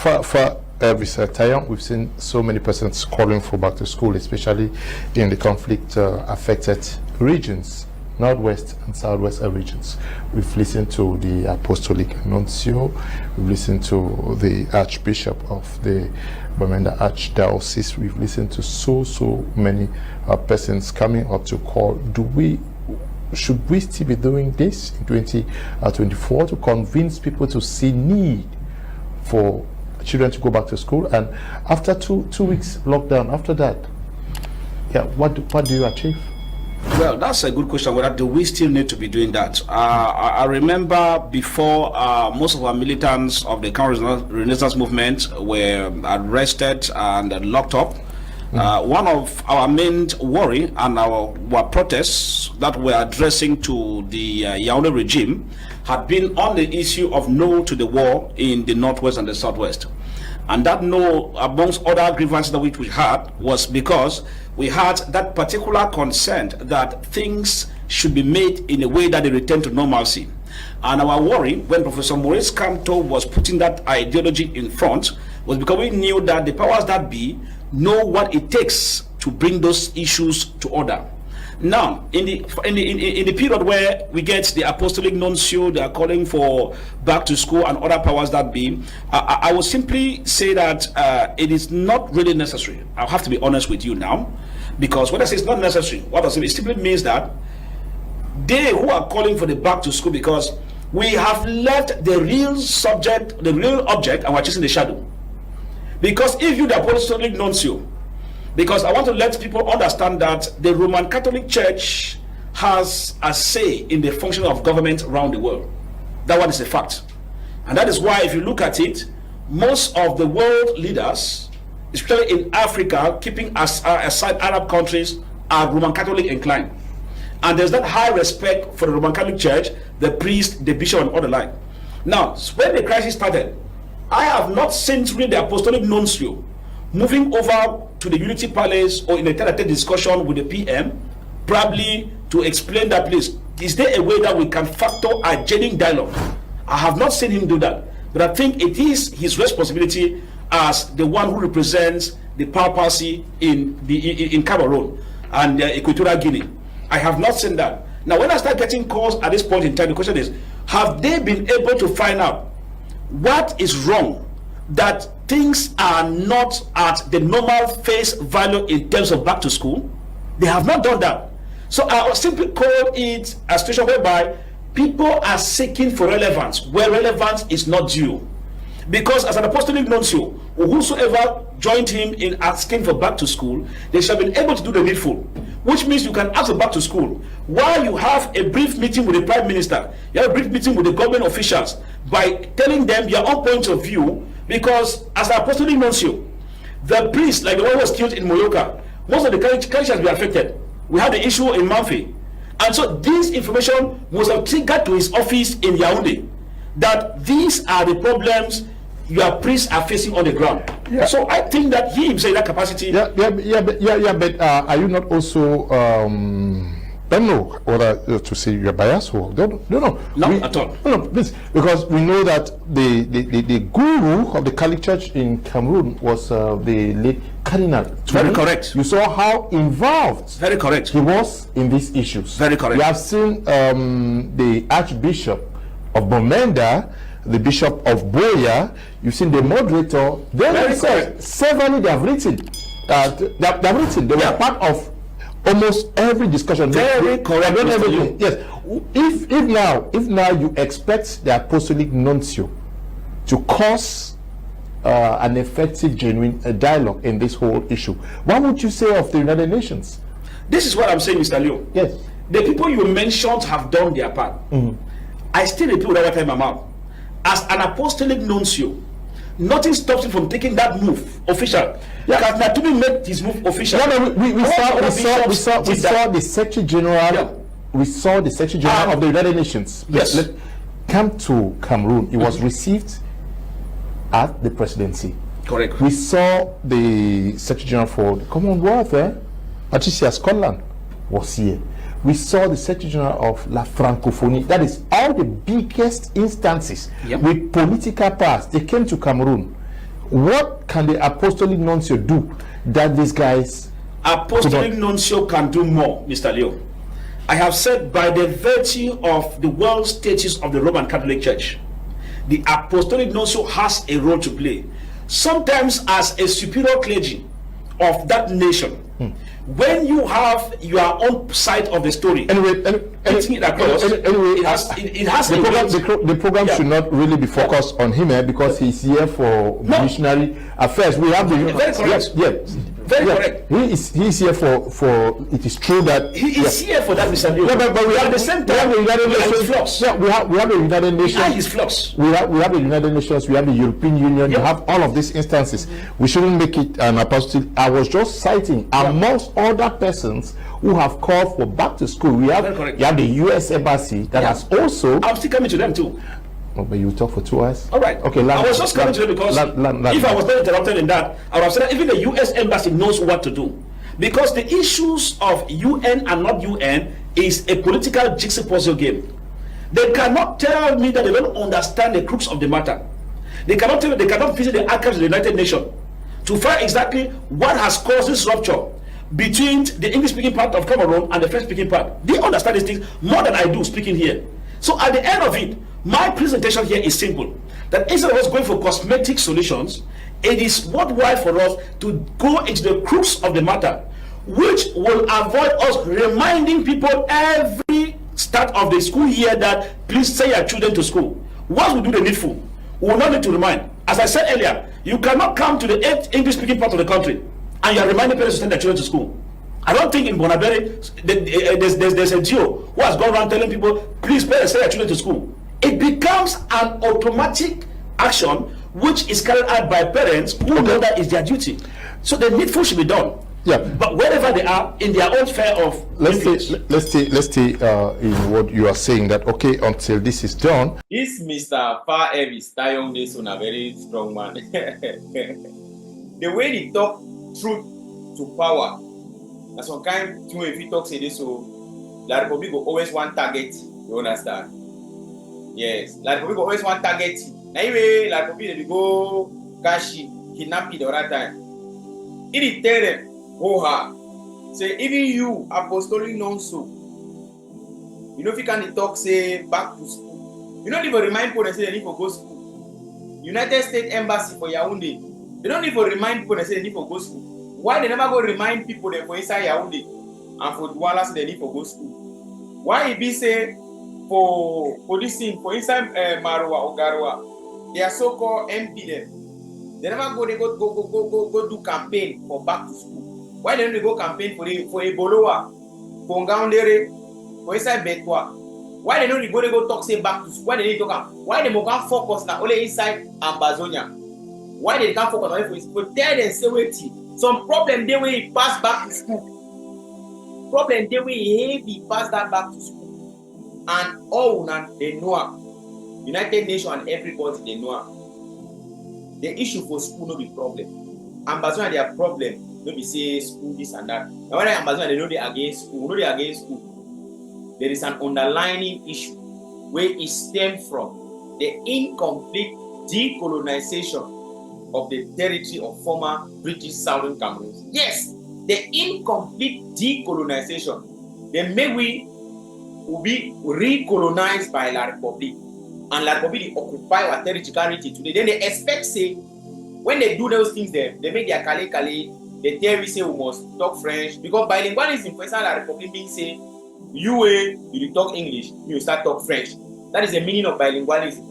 Mr. Tayon, we've seen so many persons calling for back to school, especially in the conflict affected regions, northwest and southwest regions. We've listened to the Apostolic Nuncio, we've listened to the Archbishop of the Bamenda Archdiocese, we've listened to so many persons coming up to call. Should we still be doing this in 2024 to convince people to see need for children to go back to school? And after two weeks lockdown, after that, what do you achieve? Well, that's a good question. Whether do we still need to be doing that? I remember before most of our militants of the Counter-Renaissance movement were arrested and locked up. One of our main worry and our protests that we're addressing to the Yaoundé regime had been on the issue of no to the war in the northwest and the southwest. And that no, amongst other grievances that which we had, was because we had that particular concern that things should be made in a way that they return to normalcy. And our worry, when Professor Maurice Kamto was putting that ideology in front, was because we knew that the powers that be know what it takes to bring those issues to order. Now, in the period where we get the Apostolic Nuncio, they are calling for back to school and other powers that be, I will simply say that it is not really necessary. I'll have to be honest with you now, because when I say it's not necessary, what does it mean? It simply means that they who are calling for the back to school, because we have left the real subject, the real object, and we're chasing the shadow. Because if you, the Apostolic Nuncio, because I want to let people understand that the Roman Catholic Church has a say in the function of government around the world. That one is a fact. And that is why if you look at it, most of the world leaders, especially in Africa, keeping aside Arab countries, are Roman Catholic inclined. And there's that high respect for the Roman Catholic Church, the priest, the bishop, and all the like. Now, when the crisis started, I have not seen really the Apostolic Nuncio moving over to the Unity Palace or in a tete-a-tete discussion with the PM, probably to explain that, please, is there a way that we can factor a genuine dialogue? I have not seen him do that, but I think it is his responsibility as the one who represents the papacy in Cameroon and Equatorial Guinea. I have not seen that. Now, when I start getting calls at this point in time, the question is, have they been able to find out what is wrong, that things are not at the normal face value in terms of back to school? They have not done that. So I would simply call it a situation whereby people are seeking for relevance where relevance is not due. Because as an Apostolic Nuncio, whosoever joined him in asking for back to school, they shall be able to do the needful, which means you can ask for back to school while you have a brief meeting with the Prime Minister, you have a brief meeting with the government officials, by telling them your own point of view. Because as an Apostolic Nuncio, the priest, like the one who was killed in Moyoka, most of the Christians has been affected. We had the issue in Manfi. And so this information must have triggered to his office in Yaoundé, that these are the problems your priests are facing on the ground. Yeah. So I think that he himself in that capacity. But are you not also don't know whether to say you're biased or no, at all. No, please, because we know that the guru of the Catholic Church in Cameroon was the late Cardinal. Very correct. You saw how involved. Very correct. He was in these issues. Very correct. We have seen the Archbishop of Bomenda, the Bishop of Boya. You've seen the moderator. Severally, they have written. They were part of almost every discussion. Very correct. Yes. If now you expect the Apostolic Nuncio to cause an effective, genuine dialogue in this whole issue, what would you say of the United Nations? This is what I'm saying, Mr. Leo. Yes. The people you mentioned have done their part. I still repeat whatever time I'm out. As an Apostolic Nuncio, nothing stops him from taking that move official. Because Natumi made his move official. We saw the Secretary General. Yeah. We saw the Secretary General of the United Nations. Yes. Come to Cameroon. He was received at the presidency. Correct. We saw the Secretary General for the Commonwealth, Patricia Scotland, was here. We saw the Secretary General of La Francophonie. That is all the biggest instances with political powers. They came to Cameroon. What can the apostolic nuncio do that these guys? Apostolic nuncio can do more, Mr. Leo. I have said, by the virtue of the world status of the Roman Catholic Church, the apostolic nuncio has a role to play. Sometimes as a superior clergy of that nation, when you have your own side of the story, the program should not really be focused on him because he's here for missionary affairs. We have the very correct. Very correct. He is here for. It is true that he is here for that, Mr. Leo. But we have at the same time, we have the United Nations. Yeah, we have the United Nations. His flux. We have the United Nations. We have the European Union. You have all of these instances. We shouldn't make it an apostolic. I was just citing amongst other persons who have called for back to school. We have you have the U.S. Embassy that has also. I'm still coming to them too. Oh, but you talk for 2 hours. All right. Okay. I was just coming to them because if I was not interrupted in that, I would have said that even the U.S. Embassy knows what to do, because the issues of UN and not UN is a political jigsaw puzzle game. They cannot tell me that they don't understand the crux of the matter. They cannot tell me, they cannot visit the archives of the United Nations to find exactly what has caused this rupture between the English-speaking part of Cameroon and the French-speaking part. They understand these things more than I do speaking here. So at the end of it, my presentation here is simple. That instead of us going for cosmetic solutions, it is worthwhile for us to go into the crux of the matter, which will avoid us reminding people every start of the school year that please send your children to school. Once we do the needful, we will not need to remind. As I said earlier, you cannot come to the English-speaking part of the country and you are reminding parents to send their children to school. I don't think in Bonaberi there's a Geo who has gone around telling people, please parents send their children to school. It becomes an automatic action which is carried out by parents who know that is their duty. So the needful should be done. Yeah. But wherever they are, in their own sphere of let's stay in what you are saying, that okay, until this is done. This Mr. Far Evis Tayon is a very strong man. The way he talk truth to power. And some kind of if he talks this, so La Republic will always want target. You understand? Yes, La Republic will always want target. Anyway, La Republic they go Kashi, kidnap the other time. It is tell them, say even you apostolic nonso. You know if you can talk say back to school. You don't even remind people and say they need to go to school. United States Embassy for Yaoundé. They don't even remind people and say they need to go to school. Why they never go remind people that for inside Yaoundé and for Douala say they need to go to school? Why it be say for this thing for inside Marwa or Garwa, they are so-called MP them. They never go. They go do campaign for back to school. Why don't they go campaign for Eboloa, for Ngaoundere, for inside Betwa? Why they don't they go talk say back to school? Why they need to talk? Why they can't focus now only inside Ambazonia? Why they can't focus on it for tell them say wait. Some problem they will pass back to school. Problem they will heavy pass that back to school. And all they know. United Nations and everybody they know. The issue for school no be problem. Ambazonia their problem no be say school this and that. Now when Ambazonia they know they against school, no they against school. There is an underlying issue where it stems from the incomplete decolonization of the territory of former British Southern Cameroon. Yes, the incomplete decolonization. Then maybe will be recolonized by La Republic. And La Republic occupy our territory today. Then they expect say, when they do those things there, they make their kale, they tell we say we must talk French. Because bilingualism for La Republic means say, you talk English, you start talk French. That is the meaning of bilingualism.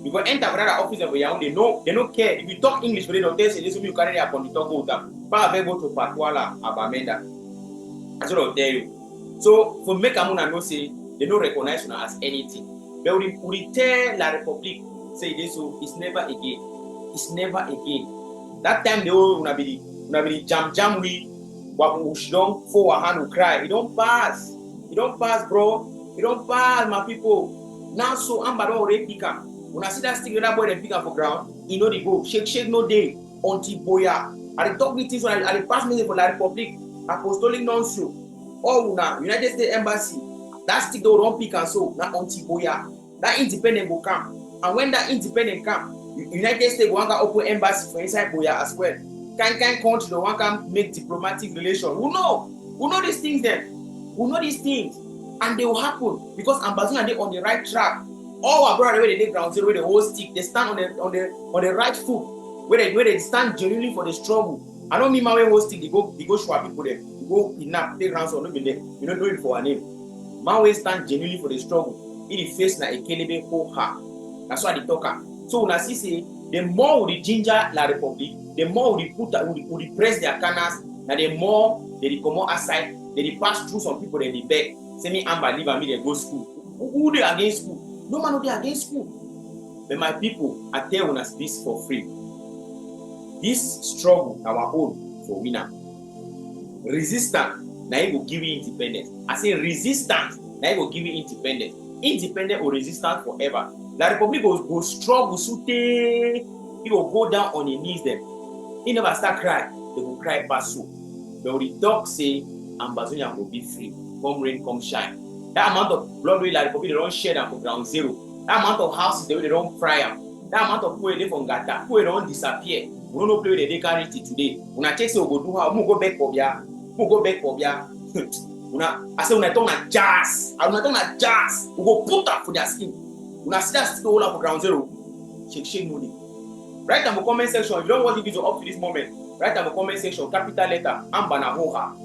Because enter another office of Yaoundé, they don't care. If you talk English, but they don't tell you, this will be carried upon the talk over. But I go to Patwala, Abamenda. That's what I'll tell you. So, for make Amuna no say, they don't recognize you as anything. But we tell La Republic, say this, so it's never again. It's never again. That time they will be jam we, what we don't for a hand will cry. It don't pass. It don't pass, bro. It don't pass, my people. Now, so I'm about already picking. When I see that stick, that boy they pick up for ground, you know they go shake no day until boya. I talk with this one. I pass me for La Republic, apostolic nuncio, all now United States Embassy. That stick they don't pick and so now until boya. That independent will come, and when that independent come, United States one can open embassy for inside Boya as well. Kind country one can make diplomatic relations. Who know these things then? Who know these things? And they will happen because Ambazonia they on the right track. All our brother where they dey ground zero, where they hold stick, they stand on the right foot, where they stand genuinely for the struggle. I don't mean my way hold stick, they go show our people there, they go kidnap, take ransom, no be there. You don't know it for our name. My way stand genuinely for the struggle. It is face na a kelebe ho ha. That's why they talk. So when I see the more we ginger La Republic, the more we we press their canals, and the more they come out aside, they pass through some people, they beg. Say me Amber leave and me they go school. Who they against school? No man they against school. But my people, I tell us this for free. This struggle, our own for winner. Resistance, now it will give you independence. I say resistance, now it will give you independence. Independent or resistance forever. La Republic will struggle, so he will go down on his knees then. He never start crying, they will cry back so. But the dog say, Ambazonia will be free. Come rain, come shine. That amount of blood we La Republic, they don't share them for ground zero. That amount of houses, they don't fry them. That amount of people they from Gata, people don't disappear. We don't know play they carry it today. When I check say we go do how, we go back for ya. We go back for ya. I say when I talk na jazz, we go put up for their skin. When I see that still all up for ground zero, shake money. Write down the comment section. If you don't watch the video up to this moment, write down the comment section, capital letter, Amba na Hoha.